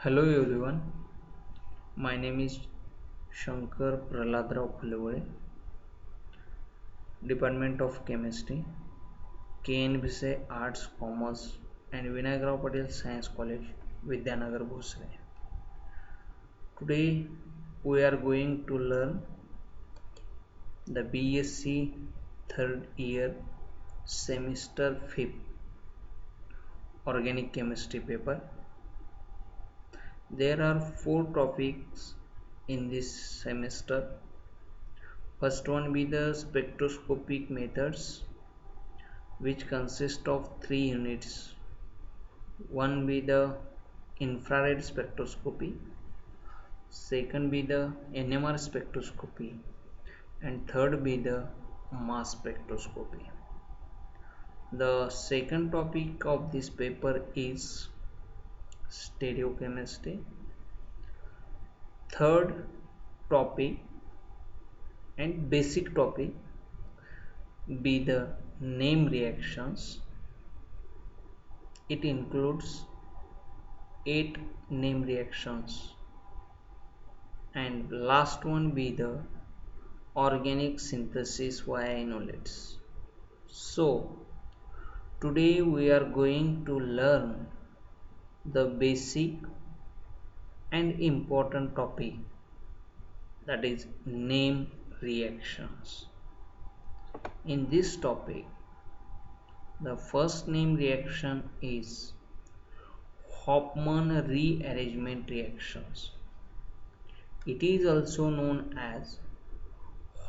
Hello everyone, my name is Shankar Praladrao Phulevole, Department of Chemistry, KNBC Arts, Commerce and Vinayagrao Patel Science College, Vidyanagar, Bhosle. Today we are going to learn the BSc third year semester 5th organic chemistry paper. There are 4 topics in this semester. First one be the spectroscopic methods, which consist of 3 units. One be the infrared spectroscopy, second be the NMR spectroscopy, and third be the mass spectroscopy. The second topic of this paper is stereochemistry. Third topic and basic topic be the name reactions. It includes 8 name reactions, and last one be the organic synthesis via enolates. So today we are going to learn the basic and important topic, that is name reactions. In this topic, the first name reaction is Hofmann rearrangement reactions. It is also known as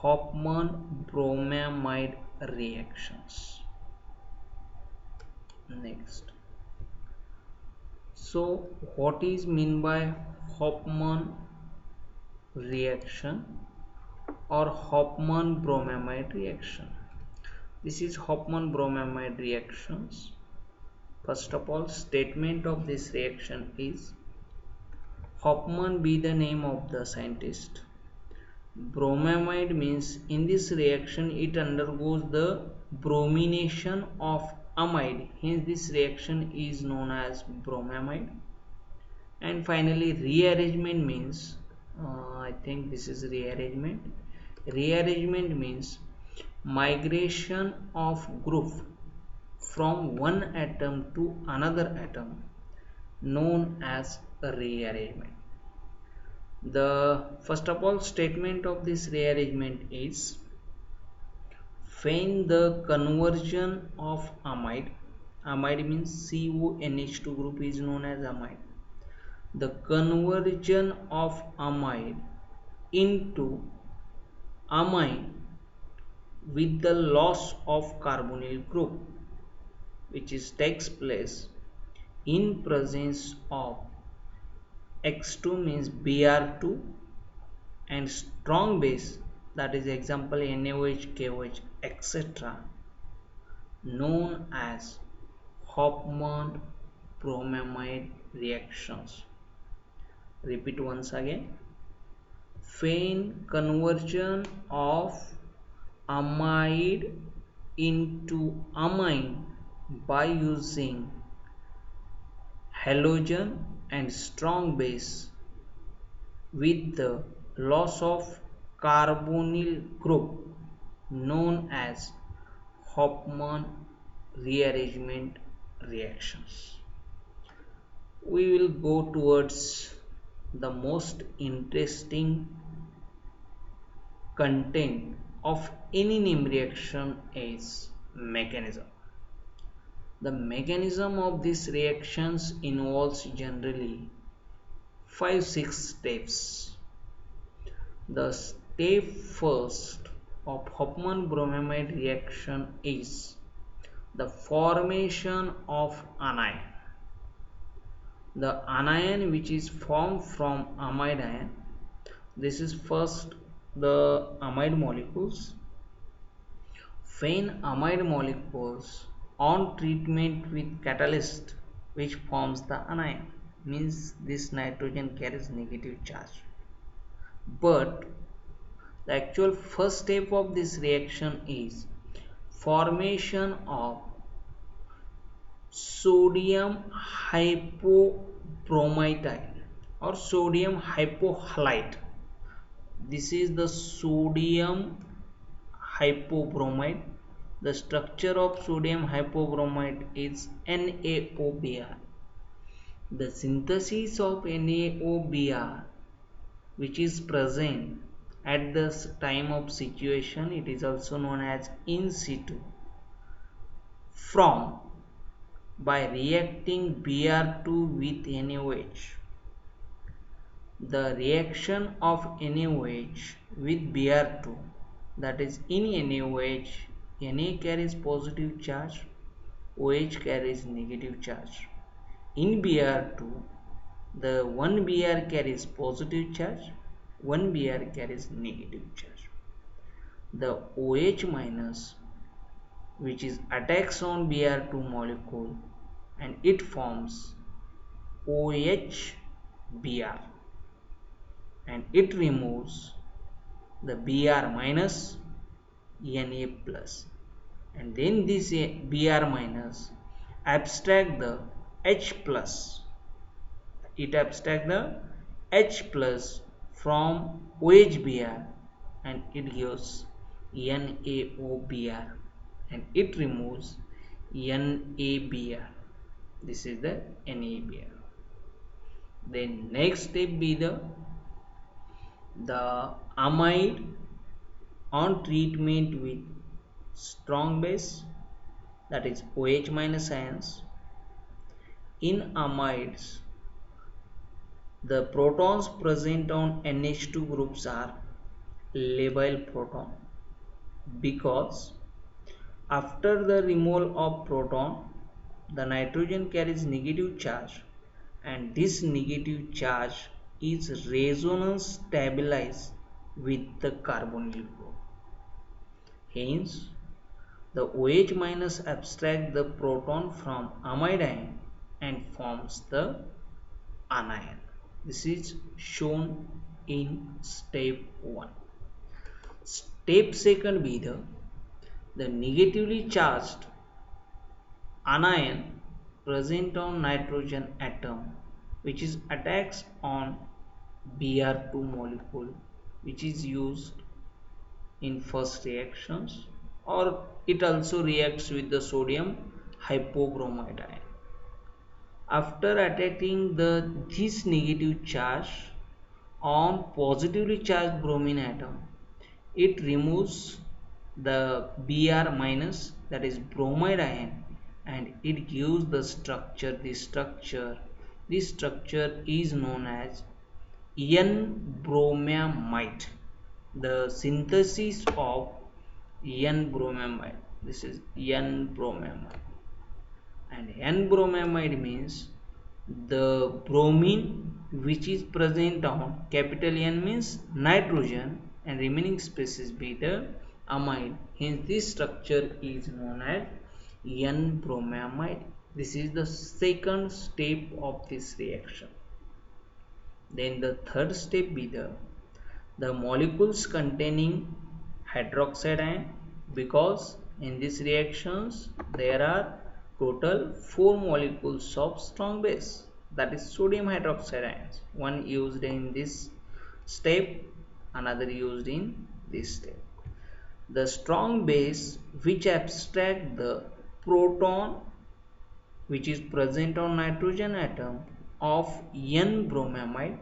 Hofmann bromamide reactions. Next, so what is mean by Hofmann reaction or Hofmann bromamide reaction? This is Hofmann bromamide reactions. First of all, statement of this reaction is Hofmann be the name of the scientist. Bromamide means in this reaction it undergoes the bromination of amide, hence this reaction is known as bromamide. And finally, rearrangement means I think this is rearrangement. Rearrangement means migration of group from one atom to another atom, known as a rearrangement. The first of all statement of this rearrangement is find the conversion of amide. Amide means CONH2 group is known as amide. The conversion of amide into amine with the loss of carbonyl group, which takes place in presence of X2 means Br2 and strong base, that is example NaOH, KOH, etc., known as Hofmann bromamide reactions. Repeat once again. Fein conversion of amide into amine by using halogen and strong base with the loss of carbonyl group, known as Hofmann rearrangement reactions. We will go towards the most interesting content of any name reaction is mechanism. The mechanism of these reactions involves generally 5-6 steps. The step first of Hofmann bromamide reaction is the formation of anion. The anion which is formed from amide ion, this is first the amide molecules. When amide molecules on treatment with catalyst which forms the anion, means this nitrogen carries negative charge. But the actual first step of this reaction is formation of sodium hypobromide ion. or sodium hypohalite. This is the sodium hypobromide. The structure of sodium hypobromide is NaOBr. The synthesis of NaOBr, which is present at the time of situation, it is also known as in situ, from by reacting Br2 with NaOH. The reaction of NaOH with Br2, that is in NaOH, Na carries positive charge, OH carries negative charge. In Br2, the one Br carries positive charge, one Br carries negative charge. The OH minus, which is attacks on Br2 molecule, and it forms OHBr, and it removes the Br minus Na plus, and then this Br minus abstract the H plus. It abstract the H plus from OHBr, and it gives NaOBr, and it removes NaBr. This is the NaBr. Then next step be the amide on treatment with strong base, that is OH minus ions. In amides, the protons present on NH2 groups are labile proton, because after the removal of proton, the nitrogen carries negative charge, and this negative charge is resonance stabilized with the carbonyl group. Hence, the OH minus abstracts the proton from amide ion and forms the anion. This is shown in step 1. Step 2 be the negatively charged anion present on nitrogen atom, which is attacks on Br2 molecule, which is used in first reactions, or it also reacts with the sodium hypobromide ion. After attacking this negative charge on positively charged bromine atom, it removes the Br minus, that is bromide ion, and it gives the structure. This structure is known as N-bromamide. The synthesis of N-bromamide. This is N-bromamide. And N-bromamide means the bromine which is present on capital N means nitrogen, and remaining species be the amide. Hence this structure is known as N-bromamide. This is the second step of this reaction. Then the third step be the molecules containing hydroxide ion, because in these reactions there are total 4 molecules of strong base, that is sodium hydroxide ions, one used in this step, another used in this step. The strong base which abstract the proton which is present on nitrogen atom of N-bromamide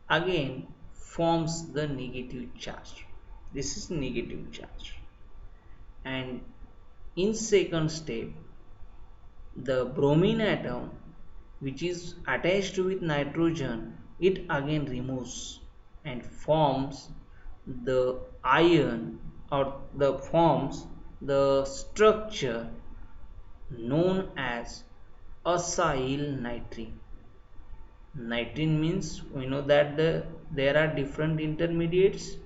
again forms the negative charge. This is negative charge. And in second step, the bromine atom which is attached with nitrogen, it again removes and forms the ion, or forms the structure known as acyl nitrene. Nitrene means we know that there are different intermediates: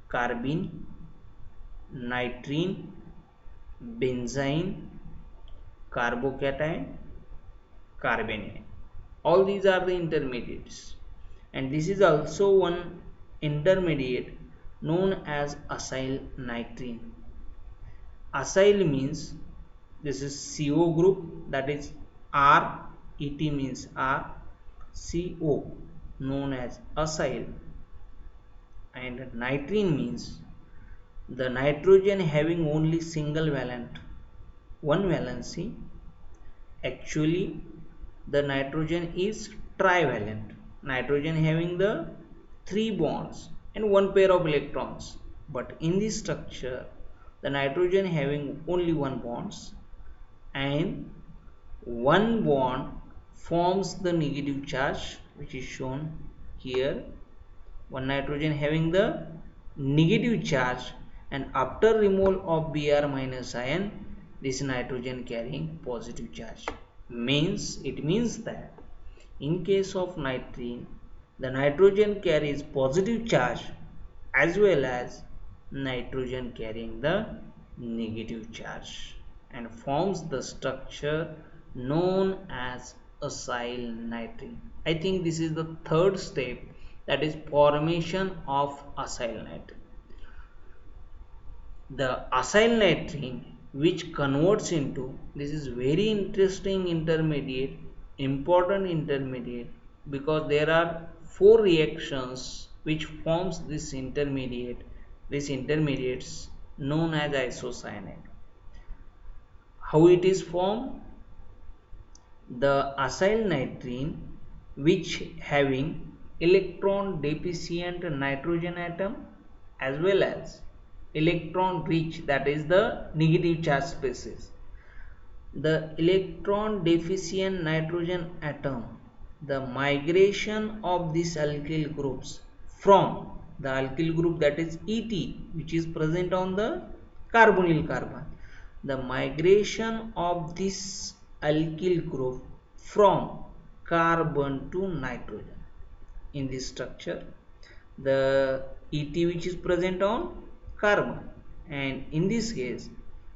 carbene, nitrene, benzene, carbocation, carbene. All these are the intermediates, and this is also one intermediate known as acyl nitrene. Acyl means this is CO group, that is R, ET means R, CO known as acyl, and nitrene means the nitrogen having only single valent, one valency. Actually, the nitrogen is trivalent. Nitrogen having the three bonds and one pair of electrons. But in this structure, the nitrogen having only one bonds, and one bond forms the negative charge, which is shown here. One nitrogen having the negative charge, and after removal of Br minus ion, this nitrogen carrying positive charge. It means that in case of nitrene, the nitrogen carries positive charge as well as nitrogen carrying the negative charge, and forms the structure known as acyl nitrene. I think this is the third step, that is formation of acyl nitrene. The acyl nitrene which converts into, this is very interesting intermediate, important intermediate, because there are four reactions which forms this intermediate, these intermediates known as isocyanate. How it is formed? The acyl nitrene which having electron deficient nitrogen atom as well as electron rich, that is the negative charge species. The electron deficient nitrogen atom, the migration of these alkyl groups from the alkyl group, that is Et, which is present on the carbonyl carbon, the migration of this alkyl group from carbon to nitrogen. In this structure, the Et which is present on carbon, and in this case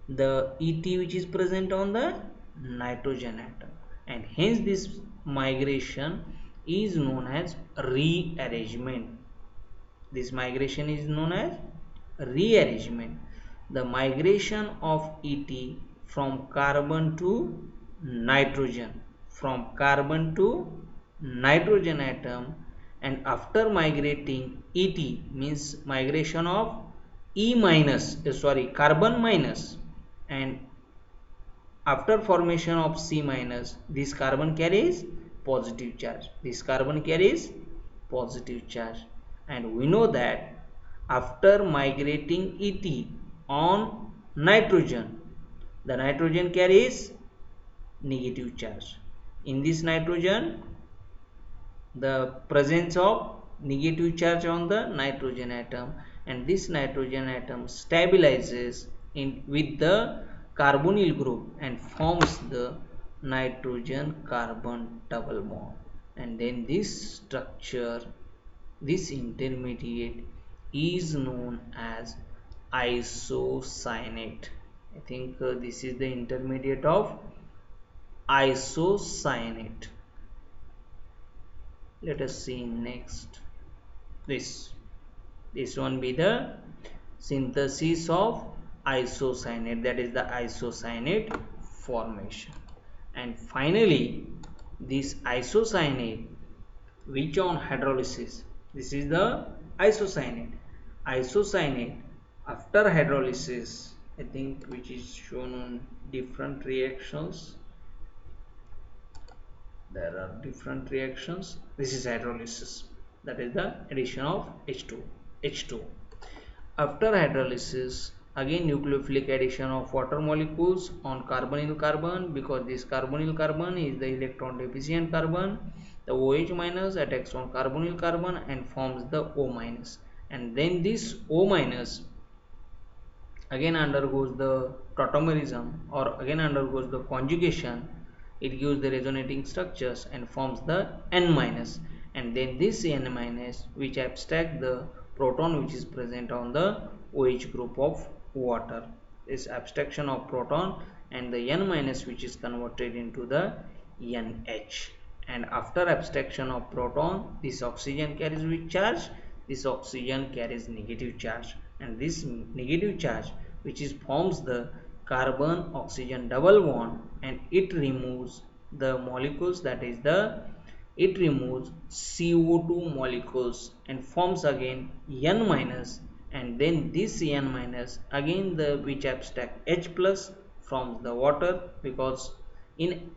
the Et which is present on the nitrogen atom, and hence this migration is known as rearrangement. This migration is known as rearrangement. The migration of Et from carbon to nitrogen, from carbon to nitrogen atom, and after migrating Et means migration of E minus, carbon minus, and after formation of C minus, this carbon carries positive charge, this carbon carries positive charge, and we know that after migrating Et on nitrogen, the nitrogen carries negative charge. In this nitrogen, the presence of negative charge on the nitrogen atom, and this nitrogen atom stabilizes with the carbonyl group and forms the nitrogen carbon double bond, and then this structure, this intermediate is known as isocyanate. I think this is the intermediate of isocyanate. Let us see next. This one be the synthesis of isocyanate, that is the isocyanate formation. And finally, this isocyanate which on hydrolysis, this is the isocyanate. Isocyanate after hydrolysis, I think, which is shown on different reactions. There are different reactions. This is hydrolysis, that is the addition of H2. After hydrolysis, again nucleophilic addition of water molecules on carbonyl carbon, because this carbonyl carbon is the electron deficient carbon. The OH minus attacks on carbonyl carbon and forms the O minus, and then this O minus again undergoes the tautomerism, or again undergoes the conjugation. It gives the resonating structures and forms the N minus, and then this N minus which abstract the proton which is present on the OH group of water. This abstraction of proton, and the N minus which is converted into the NH, and after abstraction of proton, this oxygen carries with charge, this oxygen carries negative charge, and this negative charge which is forms the carbon oxygen double bond, and it removes the molecules, that is the it removes CO2 molecules and forms again N minus, and then this N minus again the which abstract H plus from the water, because in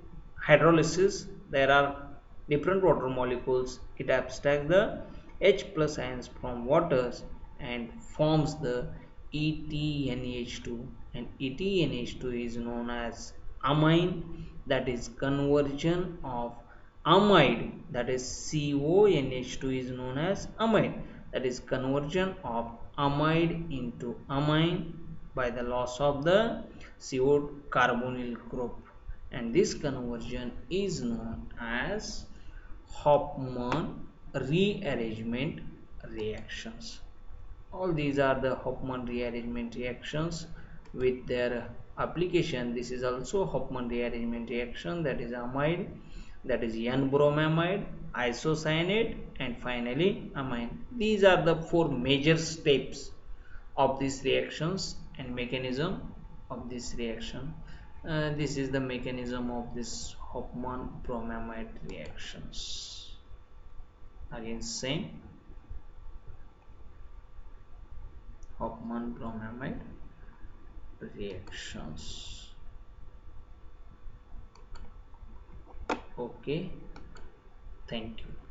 hydrolysis there are different water molecules. It abstracts the H plus ions from waters and forms the EtNH2, and EtNH2 is known as amine, that is conversion of amide, that is CONH2 is known as amide, that is conversion of amide into amine by the loss of the CO carbonyl group, and this conversion is known as Hofmann rearrangement reactions. All these are the Hofmann rearrangement reactions with their application. This is also Hofmann rearrangement reaction, that is amide, that is N-bromamide, isocyanate, and finally amine. These are the four major steps of these reactions and mechanism of this reaction. This is the mechanism of this Hofmann bromamide reactions. Again same Hofmann bromamide reactions. Okay, thank you.